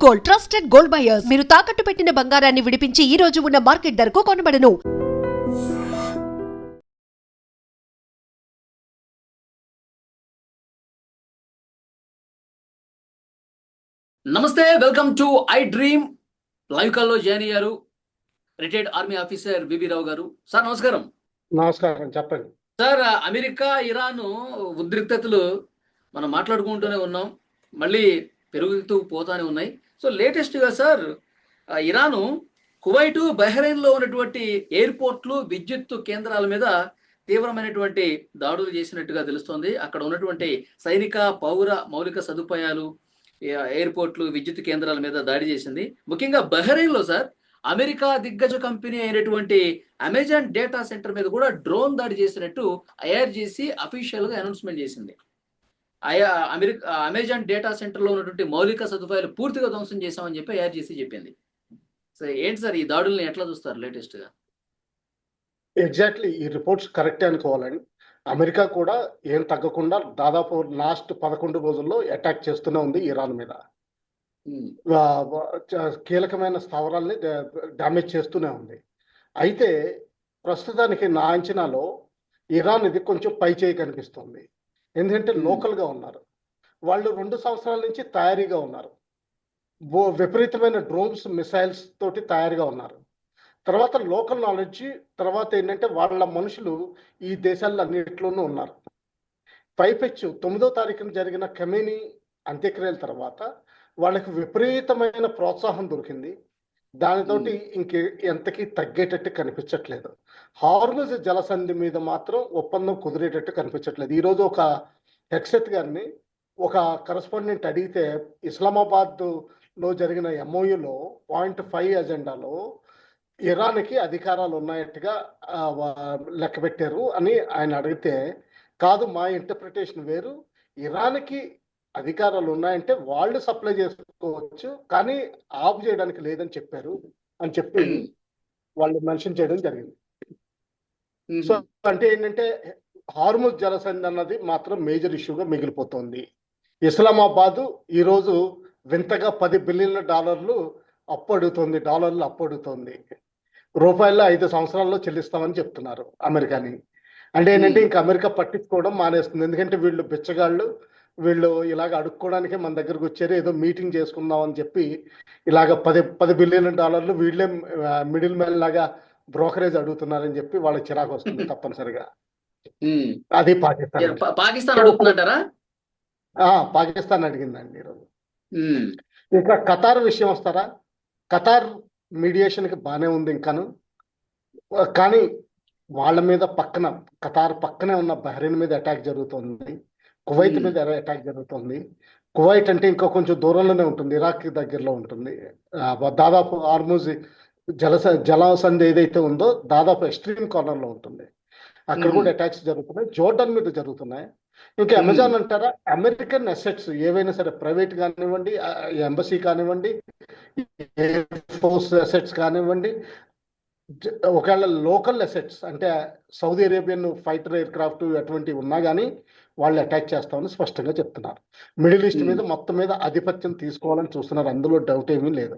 Gold, trusted gold buyers. మీరు తాకట్టు పెట్టిన బంగారాన్ని విడిపించి ఈ రోజు ఉన్న మార్కెట్ ధరకు కొనబడను. నమస్తే, welcome to I dream. Live కాల్లో జాయిన్ అయ్యారు రిటైర్డ్ ఆర్మీ ఆఫీసర్ వివి రావు గారు. సార్ నమస్కారం. నమస్కారం, చెప్పండి సార్. అమెరికా ఇరాన్ ఉద్రిక్తతలు మనం మాట్లాడుకుంటూనే ఉన్నాం, మళ్ళీ పెరుగుతూ పోతానే ఉన్నాయి. సో లేటెస్ట్గా సార్, ఇరాను కువైటు, బహ్రెయిన్లో ఉన్నటువంటి ఎయిర్పోర్ట్లు, విద్యుత్ కేంద్రాల మీద తీవ్రమైనటువంటి దాడులు చేసినట్టుగా తెలుస్తోంది. అక్కడ ఉన్నటువంటి సైనిక, పౌర మౌలిక సదుపాయాలు, ఎయిర్పోర్ట్లు, విద్యుత్ కేంద్రాల మీద దాడి చేసింది. ముఖ్యంగా బహ్రెయిన్లో సార్, అమెరికా దిగ్గజ కంపెనీ అయినటువంటి అమెజాన్ డేటా సెంటర్ మీద కూడా డ్రోన్ దాడి చేసినట్టు ఐఆర్జీసీ అఫీషియల్గా అనౌన్స్మెంట్ చేసింది. అమెజాన్ డేటా సెంటర్లో ఉన్నటువంటి మౌలిక సదుపాయాలు పూర్తిగా ధ్వంసం చేశామని చెప్పి ఐఆర్జీసీ చెప్పింది. సో ఏంటి సార్, ఈ దాడుల్ని ఎట్లా చూస్తారు లేటెస్ట్గా? ఎగ్జాక్ట్లీ ఈ రిపోర్ట్స్ కరెక్టే అనుకోవాలండి. అమెరికా కూడా ఏం తగ్గకుండా దాదాపు లాస్ట్ 11 రోజుల్లో అటాక్ చేస్తూనే ఉంది ఇరాన్ మీద. కీలకమైన స్థావరాల్ని డ్యామేజ్ చేస్తూనే ఉంది. అయితే ప్రస్తుతానికి నా అంచనాలో ఇరాన్ ఇది కొంచెం పై చేయి కనిపిస్తుంది. ఎందుకంటే లోకల్గా ఉన్నారు వాళ్ళు, 2 సంవత్సరాల నుంచి తయారీగా ఉన్నారు. విపరీతమైన డ్రోన్స్, మిసైల్స్ తోటి తయారుగా ఉన్నారు. తర్వాత లోకల్ నాలెడ్జ్, తర్వాత ఏంటంటే వాళ్ళ మనుషులు ఈ దేశాల్లో అన్నింటిలోనూ ఉన్నారు. పైపెచ్చు 9వ తారీఖున జరిగిన ఖమేనీ అంత్యక్రియల తర్వాత వాళ్ళకి విపరీతమైన ప్రోత్సాహం దొరికింది. దానితోటి ఎంతకీ తగ్గేటట్టు కనిపించట్లేదు. హార్ముజ్ జలసంధి మీద మాత్రం ఒప్పందం కుదిరేటట్టు కనిపించట్లేదు. ఈరోజు ఒక హెక్సెత్ గారిని ఒక కరెస్పాండెంట్ అడిగితే, ఇస్లామాబాద్లో జరిగిన ఎంఓయూలో .5 అజెండాలో ఇరాన్కి అధికారాలు ఉన్నాయట్టుగా లెక్క పెట్టారు అని ఆయన అడిగితే, కాదు, మా ఇంటర్ప్రిటేషన్ వేరు, ఇరాన్కి అధికారాలు ఉన్నాయంటే వాళ్ళు సప్లై చేసుకోవచ్చు కానీ ఆఫ్ చేయడానికి లేదని చెప్పారు అని చెప్పి వాళ్ళు మెన్షన్ చేయడం జరిగింది. సో అంటే ఏంటంటే హార్ముజ్ జలసంధి అన్నది మాత్రం మేజర్ ఇష్యూగా మిగిలిపోతుంది. ఇస్లామాబాద్ ఈరోజు వింతగా $10 బిలియన్ అప్పు అడుగుతుంది, డాలర్లు అప్పు అడుగుతుంది. రూపాయల్లో 5 సంవత్సరాల్లో చెల్లిస్తామని చెప్తున్నారు అమెరికాని. అంటే ఏంటంటే ఇంకా అమెరికా పట్టించుకోవడం మానేస్తుంది. ఎందుకంటే వీళ్ళు బిచ్చగాళ్ళు, వీళ్ళు ఇలాగ అడుక్కోవడానికే మన దగ్గరకు వచ్చారు, ఏదో మీటింగ్ చేసుకుందాం అని చెప్పి ఇలాగ $10 బిలియన్ వీళ్ళే మిడిల్ మ్యాన్ లాగా బ్రోకరేజ్ అడుగుతున్నారని చెప్పి వాళ్ళకి చిరాకు వస్తుంది తప్పనిసరిగా. అది పాకిస్తాన్ అడుగుతుందంటారా? పాకిస్తాన్ అడిగిందండి ఈరోజు. ఇంకా ఖతార్ విషయం వస్తారా? ఖతార్ మీడియేషన్కి బాగానే ఉంది ఇంకాను, కానీ వాళ్ళ మీద ఖతార్ పక్కనే ఉన్న బహ్రెయిన్ మీద అటాక్ జరుగుతుంది, కువైట్ మీద అటాక్ జరుగుతుంది. కువైట్ అంటే ఇంకా కొంచెం దూరంలోనే ఉంటుంది, ఇరాక్ దగ్గరలో ఉంటుంది. దాదాపు హార్ముజ్ జలసంధి ఏదైతే ఉందో దాదాపు ఎక్స్ట్రీమ్ కార్నర్లో ఉంటుంది. అక్కడ కూడా అటాక్స్ జరుగుతున్నాయి. జోర్డన్ మీద జరుగుతున్నాయి. ఇంకా అమెజాన్ అంటారా, అమెరికన్ అసెట్స్ ఏవైనా సరే, ప్రైవేట్ కానివ్వండి, ఎంబసీ కానివ్వండి, ఎయిర్ ఫోర్స్ అసెట్స్ కానివ్వండి, ఒకవేళ లోకల్ అసెట్స్ అంటే Saudi Arabian fighter air craft అటువంటివి ఉన్నా కానీ వాళ్ళు అటాక్ చేస్తామని స్పష్టంగా చెప్తున్నారు. మిడిల్ ఈస్ట్ మీద మొత్తం మీద ఆధిపత్యం తీసుకోవాలని చూస్తున్నారు, అందులో డౌట్ ఏమీ లేదు.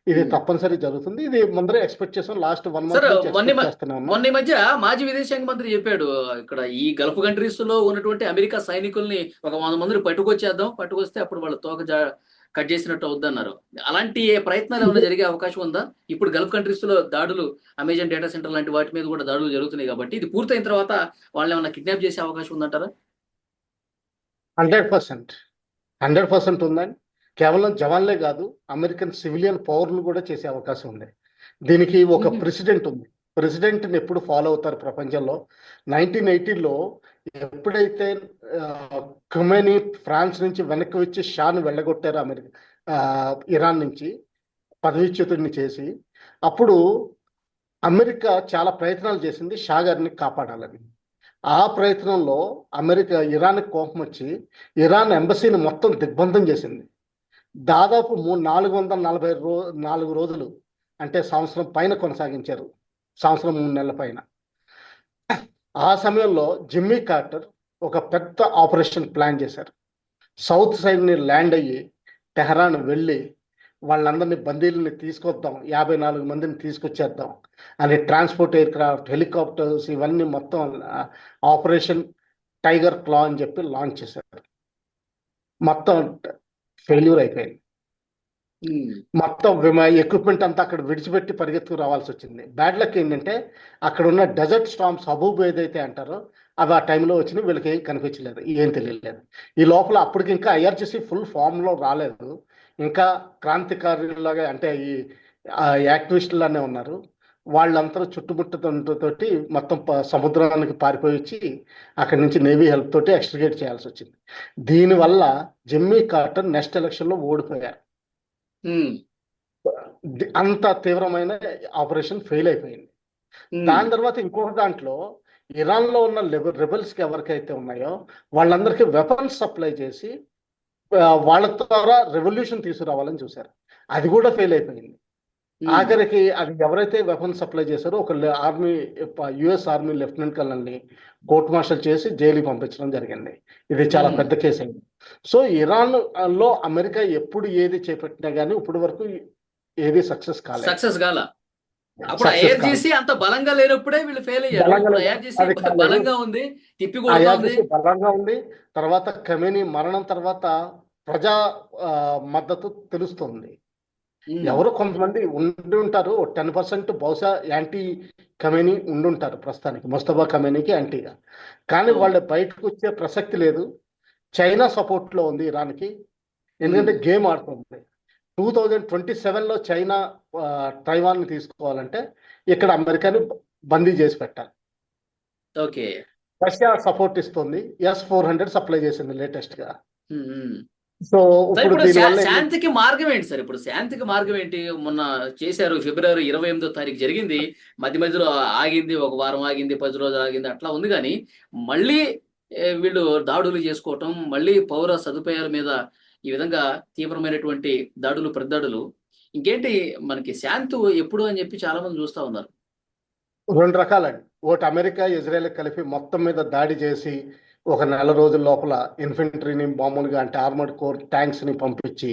ఇది తప్పనిసరి జరుగుతుంది. ఇది ముందరే ఎక్స్పెక్ట్ చేసాం. లాస్ట్ 1 మంత్ మొన్న ఈ మధ్య మాజీ విదేశాంగ మంత్రి చెప్పాడు, ఇక్కడ ఈ గల్ఫ్ కంట్రీస్ లో ఉన్నటువంటి అమెరికా సైనికుల్ని ఒక 100 మందిని పట్టుకొస్తే అప్పుడు వాళ్ళ తోక కట్ చేసినట్టు అవుద్దన్నారు. అలాంటి ప్రయత్నాలు ఏమైనా జరిగే అవకాశం ఉందా? ఇప్పుడు గల్ఫ్ కంట్రీస్ లో దాడులు, అమెజాన్ డేటా సెంటర్ లాంటి వాటి మీద కూడా దాడులు జరుగుతున్నాయి కాబట్టి ఇది పూర్తయిన తర్వాత వాళ్ళని ఏమైనా కిడ్నాప్ చేసే అవకాశం ఉందంటారా? 100% ఉందండి. కేవలం జవాన్లే కాదు, అమెరికన్ సివిలియన్ పౌరులు కూడా చేసే అవకాశం ఉంది. దీనికి ఒక ప్రెసిడెంట్ ఉంది. ప్రెసిడెంట్ని ఎప్పుడు ఫాలో అవుతారు ప్రపంచంలో? 1980లో ఎప్పుడైతే ఖమేనీ ఫ్రాన్స్ నుంచి వెనక్కి వచ్చి షాను వెళ్ళగొట్టారు ఇరాన్ నుంచి, పదవీచ్యుతుడిని చేసి, అప్పుడు అమెరికా చాలా ప్రయత్నాలు చేసింది షా గారిని కాపాడాలని. ఆ ప్రయత్నంలో ఇరాన్కి కోపం వచ్చి ఇరాన్ ఎంబసీని మొత్తం దిగ్బంధం చేసింది. దాదాపు 444 రోజులు, అంటే సంవత్సరం పైన కొనసాగించారు, సంవత్సరం 3 నెలల పైన. ఆ సమయంలో జిమ్మీ కార్టర్ ఒక పెద్ద ఆపరేషన్ ప్లాన్ చేశారు. సౌత్ సైడ్ని ల్యాండ్ అయ్యి టెహరాన్ వెళ్ళి వాళ్ళందరినీ బందీలని తీసుకొద్దాం, 54 మందిని తీసుకొచ్చేద్దాం అని ట్రాన్స్పోర్ట్ ఎయిర్ క్రాఫ్ట్, హెలికాప్టర్స్ ఇవన్నీ మొత్తం ఆపరేషన్ టైగర్ క్లా అని చెప్పి లాంచ్ చేశారు. మొత్తం ఫెయిల్యూర్ అయిపోయింది. మొత్తం ఎక్విప్మెంట్ అంతా అక్కడ విడిచిపెట్టి పరిగెత్తుకు రావాల్సి వచ్చింది. బ్యాడ్ లక్ ఏంటంటే అక్కడ ఉన్న డెజర్ట్ స్టామ్స్, హబూబ్ ఏదైతే అంటారో అవి ఆ టైంలో వచ్చినాయి. వీళ్ళకి ఏం కనిపించలేదు, ఏం తెలియలేదు. ఈ లోపల అప్పటికి ఇంకా ఐఆర్జీసీ ఫుల్ ఫామ్లో రాలేదు. ఇంకా క్రాంతికారులాగా అంటే ఈ యాక్టివిస్టులనే ఉన్నారు. వాళ్ళందరూ చుట్టుముట్టుతోటి మొత్తం సముద్రానికి పారిపోయి వచ్చి అక్కడి నుంచి నేవీ హెల్ప్ తోటి ఎక్స్ట్రిగేట్ చేయాల్సి వచ్చింది. దీనివల్ల జిమ్మీ కార్టర్ నెక్స్ట్ ఎలక్షన్లో ఓడిపోయారు. అంత తీవ్రమైన ఆపరేషన్ ఫెయిల్ అయిపోయింది. దాని తర్వాత ఇంకొక దాంట్లో ఇరాన్లో ఉన్న రెబల్స్కి ఎవరికైతే ఉన్నాయో వాళ్ళందరికీ వెపన్స్ సప్లై చేసి వాళ్ళ ద్వారా రెవల్యూషన్ తీసుకురావాలని చూశారు. అది కూడా ఫెయిల్ అయిపోయింది. ఆఖరికి అది ఎవరైతే వెపన్స్ సప్లై చేశారో ఒక ఆర్మీ, యుఎస్ ఆర్మీ లెఫ్టినెంట్ కల్నల్ని కోర్ట్ మార్షల్ చేసి జైలుకి పంపించడం జరిగింది. ఇది చాలా పెద్ద కేసు అయింది. సో ఇరాన్ లో అమెరికా ఎప్పుడు ఏది చేపట్టినా కానీ ఇప్పటి వరకు ఏది సక్సెస్ కాల. అప్పుడు ఐఆర్జీసీ అంత బలంగా లేనప్పుడే వీళ్ళు ఫెయిల్ అయ్యారు. బలంగా ఉంది, బలంగా ఉంది. తర్వాత ఖమేనీ మరణం తర్వాత ప్రజా మద్దతు తెలుస్తుంది. ఎవరో కొంతమంది ఉండి ఉంటారు, 10% బహుశా యాంటీ ఖమేనీ ఉండుంటారు ప్రస్తుతానికి, ముస్తఫా ఖమేనీకి యాంటీగా. కానీ వాళ్ళు బయటకు వచ్చే ప్రసక్తి లేదు. చైనా సపోర్ట్లో ఉంది ఇరాన్కి, ఎందుకంటే గేమ్ ఆడుతుంది. 2027లో చైనా తైవాన్ని తీసుకోవాలంటే ఇక్కడ అమెరికాని బందీ చేసి పెట్టాలి. ఓకే, రష్యా సపోర్ట్ ఇస్తుంది. S-400 సప్లై చేసింది లేటెస్ట్ గా. సో ఇప్పుడు శాంతికి మార్గం ఏంటి సార్? ఇప్పుడు శాంతికి మార్గం ఏంటి? మొన్న చేశారు, ఫిబ్రవరి 28వ తారీఖు జరిగింది. మధ్యలో ఆగింది, ఒక వారం ఆగింది, 10 రోజులు ఆగింది, అట్లా ఉంది. కానీ మళ్ళీ వీళ్ళు దాడులు చేసుకోవటం, మళ్ళీ పౌర సదుపాయాల మీద ఈ విధంగా తీవ్రమైనటువంటి దాడులు, ప్రతిదాడులు. ఇంకేంటి మనకి శాంతి ఎప్పుడు అని చెప్పి చాలా మంది చూస్తా ఉన్నారు. 2 రకాలండి. ఒకటి అమెరికా ఇజ్రాయెల్ కలిపి మొత్తం మీద దాడి చేసి ఒక నెల రోజుల లోపల ఇన్ఫెంట్రీని, మామూలుగా అంటే ఆర్మర్డ్ కోర్ ట్యాంక్స్ని పంపించి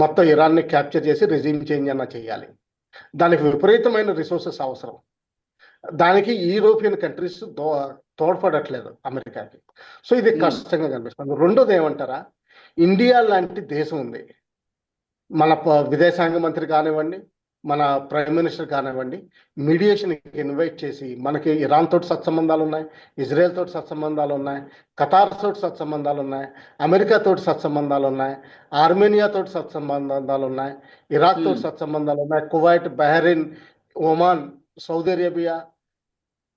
మొత్తం ఇరాన్ని క్యాప్చర్ చేసి రెజీమ్ చేంజ్ అన్న చేయాలి. దానికి విపరీతమైన రిసోర్సెస్ అవసరం. దానికి యూరోపియన్ కంట్రీస్ తోడ్పడట్లేదు అమెరికాకి. సో ఇది కష్టంగా కనిపిస్తుంది. రెండోది ఏమంటారా, ఇండియా లాంటి దేశం ఉంది. మన విదేశాంగ మంత్రి కానివ్వండి, మన ప్రైమ్ మినిస్టర్ కానివ్వండి, మీడియేషన్కి ఇన్వైట్ చేసి, మనకి ఇరాన్ తోటి సత్సంబంధాలు ఉన్నాయి, ఇజ్రాయెల్ తోటి సత్సంబంధాలు ఉన్నాయి, ఖతార్ తోటి సత్సంబంధాలు ఉన్నాయి, అమెరికా తోటి సత్సంబంధాలు ఉన్నాయి, ఆర్మేనియా తోటి సత్సంబంధాలు ఉన్నాయి, ఇరాక్ తోటి సత్సంబంధాలు ఉన్నాయి, Kuwait, Bahrain, Oman, Saudi Arabia,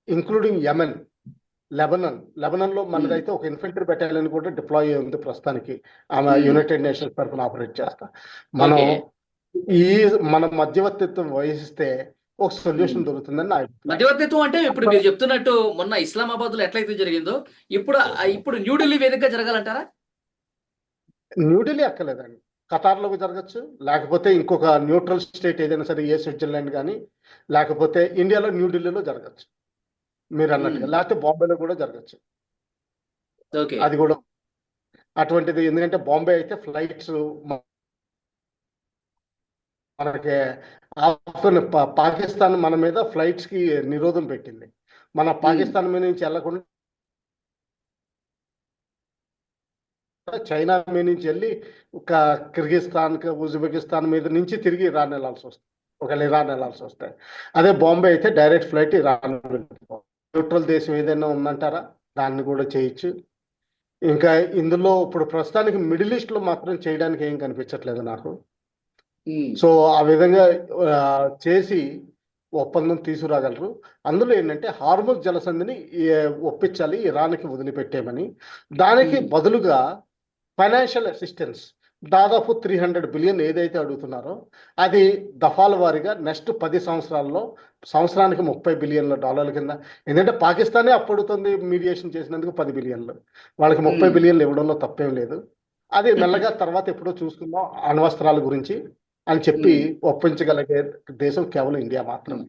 including Yemen, Lebanon లో మనదైతే ఒక ఇన్ఫెంట్రీ బెటాలియన్ కూడా డిప్లాయ్ అయి ఉంది ప్రస్తుతానికి. ఆమె యునైటెడ్ నేషన్స్ తరఫున ఆపరేట్ చేస్తా. మనం మన మధ్యవర్తిత్వం వహిస్తే ఒక సొల్యూషన్ దొరుకుతుందని నా అభిప్రాయం. మధ్యవర్తిత్వం అంటే ఇప్పుడు మీరు చెప్తున్నట్టు మొన్న ఇస్లామాబాద్ లో ఎట్లయితే జరిగిందో ఇప్పుడు న్యూఢిల్లీ వేదికగా జరగాలంటారా? న్యూఢిల్లీ అక్కర్లేదండి, ఖతార్లోకి జరగచ్చు, లేకపోతే ఇంకొక న్యూట్రల్ స్టేట్ ఏదైనా సరే, స్విట్జర్లాండ్ కానీ, లేకపోతే ఇండియాలో న్యూఢిల్లీలో జరగచ్చు మీరు అన్నట్టుగా, లేకపోతే బాంబేలో కూడా జరగచ్చు. అది కూడా అటువంటిది. ఎందుకంటే బాంబే అయితే ఫ్లైట్స్ మనకి పాకిస్తాన్ మన మీద ఫ్లైట్స్ కి నిరోధం పెట్టింది. మన పాకిస్తాన్ మీద నుంచి వెళ్ళకుండా చైనా మీద నుంచి వెళ్ళి కిర్గిస్తాన్, ఉజ్బెకిస్తాన్ మీద నుంచి తిరిగి ఇరాన్ వెళ్ళాల్సి వస్తుంది, ఒకవేళ ఇరాన్ వెళ్ళాల్సి వస్తే. అదే బాంబే అయితే డైరెక్ట్ ఫ్లైట్ ఇరాన్. న్యూట్రల్ దేశం ఏదైనా ఉందంటారా, దాన్ని కూడా చేయొచ్చు. ఇంకా ఇందులో ఇప్పుడు ప్రస్తుతానికి మిడిల్ ఈస్ట్ లో మాత్రం చేయడానికి ఏం కనిపించట్లేదు నాకు. సో ఆ విధంగా చేసి ఒప్పందం తీసుకురాగలరు. అందులో ఏంటంటే హార్ముజ్ జలసంధిని ఒప్పించాలి, ఇరాన్కి వదిలిపెట్టేమని. దానికి బదులుగా ఫైనాన్షియల్ అసిస్టెన్స్ దాదాపు 300 బిలియన్ ఏదైతే అడుగుతున్నారో అది దఫాల వారీగా నెక్స్ట్ 10 సంవత్సరాల్లో సంవత్సరానికి $30 బిలియన్ల కింద. ఎందుకంటే పాకిస్తానే అప్పుడుతుంది మీడియేషన్ చేసినందుకు 10 బిలియన్లు, వాళ్ళకి 30 బిలియన్లు ఇవ్వడంలో తప్పేం లేదు. అది మెల్లగా తర్వాత ఎప్పుడో చూసుకుందాం అణ్వస్త్రాల గురించి అని చెప్పి ఒప్పించగలిగే దేశం కేవలం ఇండియా మాత్రమే.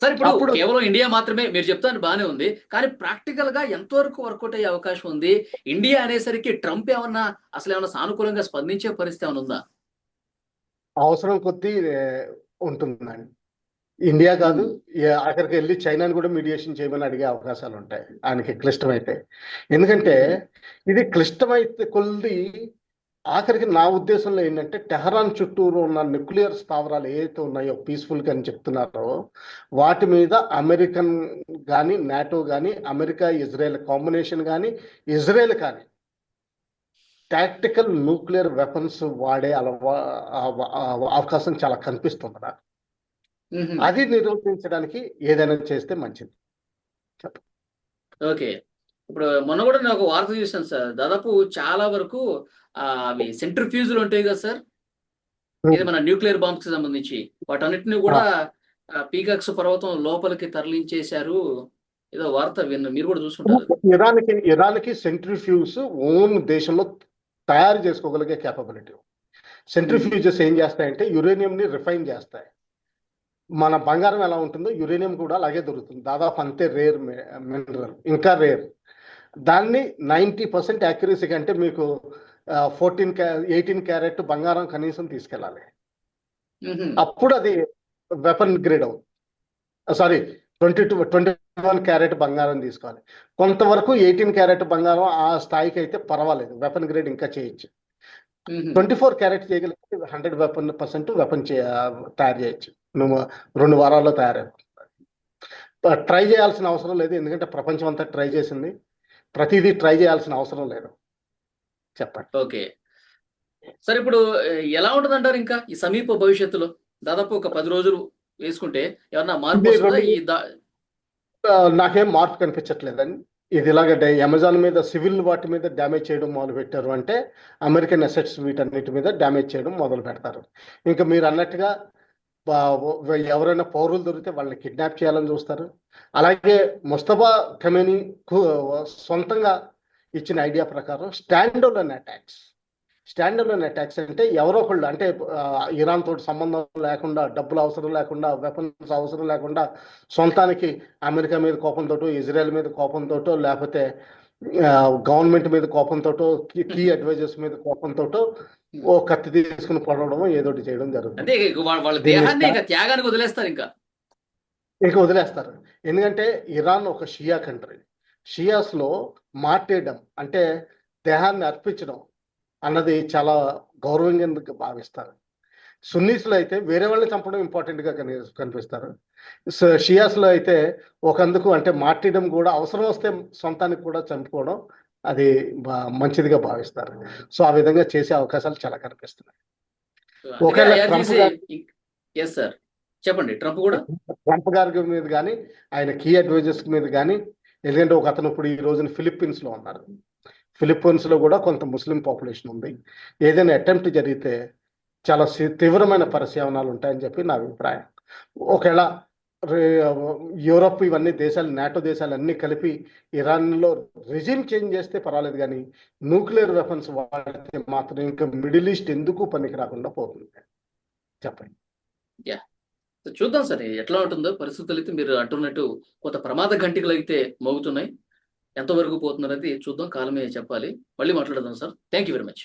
సార్ ఇప్పుడు కేవలం ఇండియా మాత్రమే మీరు చెప్తాను బాగానే ఉంది, కానీ ప్రాక్టికల్ గా ఎంతవరకు వర్కౌట్ అయ్యే అవకాశం ఉంది? ఇండియా అనేసరికి ట్రంప్ ఏమన్నా సానుకూలంగా స్పందించే పరిస్థితి ఏమైనా ఉందా? అవసరం కొద్దీ ఉంటుందండి. ఇండియా కాదు, ఆఖరికి వెళ్ళి చైనాని కూడా మీడియేషన్ చేయమని అడిగే అవకాశాలు ఉంటాయి ఆయనకి క్లిష్టమైతే. ఎందుకంటే ఇది క్లిష్టమైతే కొద్ది ఆఖరికి నా ఉద్దేశంలో ఏంటంటే టెహరాన్ చుట్టూరు ఉన్న న్యూక్లియర్ స్థావరాలు ఏవైతే ఉన్నాయో పీస్ఫుల్గా అని చెప్తున్నారో వాటి మీద అమెరికన్ కానీ నాటో కానీ అమెరికా ఇజ్రాయెల్ కాంబినేషన్ కానీ ఇజ్రాయెల్ కానీ టాక్టికల్ న్యూక్లియర్ వెపన్స్ వాడే అవకాశం చాలా కనిపిస్తుంది నాకు. అది నిరూపించడానికి ఏదైనా చేస్తే మంచిది. ఓకే. ఇప్పుడు మొన్న కూడా నేను ఒక వార్త చూశాను సార్. దాదాపు చాలా వరకు అవి సెంట్రిఫ్యూజులు ఉంటాయి కదా సార్, ఇది మన న్యూక్లియర్ బాంబ్స్ కి సంబంధించి వాటన్నిటిని కూడా పీకాక్స్ పర్వతం లోపలికి తరలించేశారు. ఏదో వార్త విన్న, మీరు కూడా చూసుకుంటారు. ఇరాన్కి సెంట్రిఫ్యూజ్ ఓన్ దేశంలో తయారు చేసుకోగలిగే కేపబిలిటీ. సెంట్రిఫ్యూజెస్ ఏం చేస్తాయంటే యురేనియంని రిఫైన్ చేస్తాయి. మన బంగారం ఎలా ఉంటుందో యురేనియం కూడా అలాగే దొరుకుతుంది, దాదాపు అంతే రేర్ మినరల్, ఇంకా రేర్. దాన్ని 90% యాక్యురసీ కంటే మీకు 18 క్యారెట్ బంగారం కనీసం తీసుకెళ్ళాలి, అప్పుడు అది వెపన్ గ్రేడ్ అవుతుంది. సారీ, 21 క్యారెట్ బంగారం తీసుకోవాలి. కొంతవరకు 18 క్యారెట్ బంగారం ఆ స్థాయికి అయితే పర్వాలేదు, వెపన్ గ్రేడ్ ఇంకా చేయొచ్చు. 24 క్యారెట్ చేయగలిగితే 100% వెపన్ తయారు చేయొచ్చు. నువ్వు 2 వారాల్లో తయారైపోతుంది. ట్రై చేయాల్సిన అవసరం లేదు, ఎందుకంటే ప్రపంచం అంతా ట్రై చేసింది. ప్రతిదీ ట్రై చేయాల్సిన అవసరం లేదు. చెప్పండి. ఓకే సార్, ఇప్పుడు ఎలా ఉంటుంది అంటారు ఇంకా ఈ సమీప భవిష్యత్తులో? దాదాపు ఒక 10 రోజులు వేసుకుంటే ఏమన్నా మార్పు వస్తుందా? నాకేం మార్పు కనిపించట్లేదండి. ఇది ఇలాగ అమెజాన్ మీద సివిల్ వాటి మీద డ్యామేజ్ చేయడం మొదలు పెట్టారు అంటే అమెరికన్ అసెట్స్ వీటన్నిటి మీద డ్యామేజ్ చేయడం మొదలు పెడతారు. ఇంకా మీరు అన్నట్టుగా ఎవరైనా పౌరులు దొరికితే వాళ్ళని కిడ్నాప్ చేయాలని చూస్తారు. అలాగే ముస్తఫా ఖమేనీ సొంతంగా ఇచ్చిన ఐడియా ప్రకారం స్టాండ్ అలోన్ అటాక్స్ అంటే ఎవరో ఒకళ్ళు, అంటే ఇరాన్ తోటి సంబంధం లేకుండా, డబ్బులు అవసరం లేకుండా, వెపన్స్ అవసరం లేకుండా, సొంతానికి అమెరికా మీద కోపంతోటో, ఇజ్రాయెల్ మీద కోపంతోటో, లేకపోతే గవర్నమెంట్ మీద కోపంతోటో, కీ అడ్వైజర్స్ మీద కోపంతోటో ఓ కత్తి తీసుకుని పడవడం ఏదోటి చేయడం జరుగుతుంది. ఇంకా వదిలేస్తారు. ఎందుకంటే ఇరాన్ ఒక షియా కంట్రీ. షియాస్ లో మార్టేయడం అంటే దేహాన్ని అర్పించడం అన్నది చాలా గౌరవంగా భావిస్తారు. సున్నీస్లో అయితే వేరే వాళ్ళని చంపడం ఇంపార్టెంట్ గా కనిపిస్తారు. షియాస్ లో అయితే ఒకందుకు అంటే మార్టీయడం కూడా అవసరం వస్తే సొంతానికి కూడా చంపుకోవడం అది మంచిదిగా భావిస్తారు. సో ఆ విధంగా చేసే అవకాశాలు చాలా కనిపిస్తున్నాయి. ఒకవేళ ట్రంప్ గారి మీద కానీ ఆయన కీ అడ్వైజర్స్ మీద కానీ, ఎందుకంటే ఒక అతను ఇప్పుడు ఈ రోజున ఫిలిప్పీన్స్ లో ఉన్నారు. ఫిలిప్పీన్స్ లో కూడా కొంత ముస్లిం పాపులేషన్ ఉంది. ఏదైనా అటెంప్ట్ జరిగితే చాలా తీవ్రమైన పరిశీలనలు ఉంటాయని చెప్పి నా అభిప్రాయం. ఒకవేళ యూరోప్ ఇవన్నీ దేశాలు, నాటో దేశాలు అన్ని కలిపి ఇరాన్లో రెజిమ్ చేంజ్ చేస్తే పర్వాలేదు, కానీ న్యూక్లియర్ వెపన్స్ వాడితే మాత్రం ఇంకా మిడిల్ ఈస్ట్ ఎందుకు పనికి రాకుండా పోతుంది. చెప్పండి. చూద్దాం సార్ ఎట్లా ఉంటుందో పరిస్థితులు. అయితే మీరు అంటున్నట్టు కొంత ప్రమాద గంటికలు అయితే మోగుతున్నాయి. ఎంతవరకు పోతున్నది చూద్దాం, కాలమే చెప్పాలి. మళ్ళీ మాట్లాడదాం sir. Thank you very much.